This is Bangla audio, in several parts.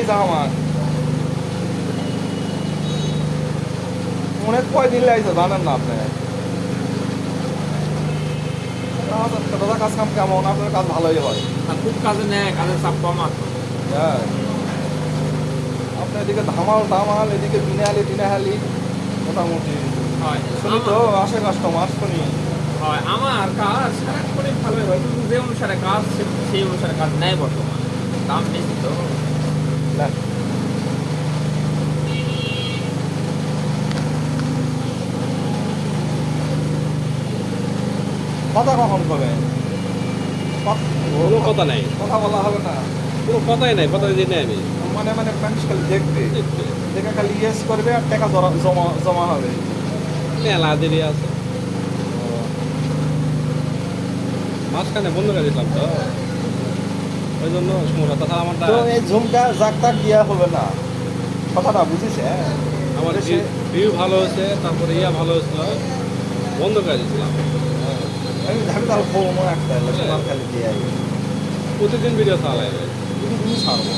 লাইছে আমার অনেক কয়দিন লাইছে জানেন না আপনি দাদা কাজ কাম কেমন আপনার কাজ ভালোই হয় আর খুব কাজে নেয়, কাজের চাপ কম আছে। হ্যাঁ আপনার এদিকে ধামাল ধামাল এদিকে দিনাহালি মোটামুটি হয় শুনি তো আসে কাস্টমার শুনি হয় আমার কাজ সারাক্ষণই ভালোই হয়, কিন্তু যে অনুসারে কাজ সেই অনুসারে কাজ নেয় বর্তমানে, দাম বেশি তো। না কথা কখন করবেন কোনো কথা নাই, কথা বলা হবে না কোনো কথাই নাই, কথা দিই নাই আমি। মানে মানুষ খালি দেখবে দেখে খালি ইয়েস করবে আর টাকা জমা জমা হবে মেলা দেরি আছে, মাঝখানে বন্ধ করে দিলাম তো, ওই জন্য সমস্যা। তাছাড়া আমারটা তো এই ঝুমকা জাকতাক দেওয়া হবে না কথাটা বুঝেছে আমার ভিউ ভালো হয়েছে, তারপরে ভালো হয়েছিল, বন্ধ করে দিয়েছিলাম। আমি তাহলে ফোনও একটা তোমার খালি দিয়ে প্রতিদিন ভিডিও চালাই তুমি ছাড়বো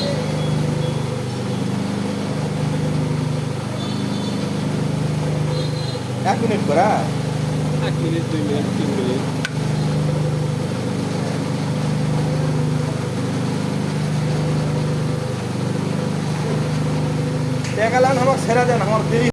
এক মিনিট করে 1 মিনিট 2 মিনিট 3 মিনিট। টাকা লান আমাকে ছেড়ে দেন আমার দেরি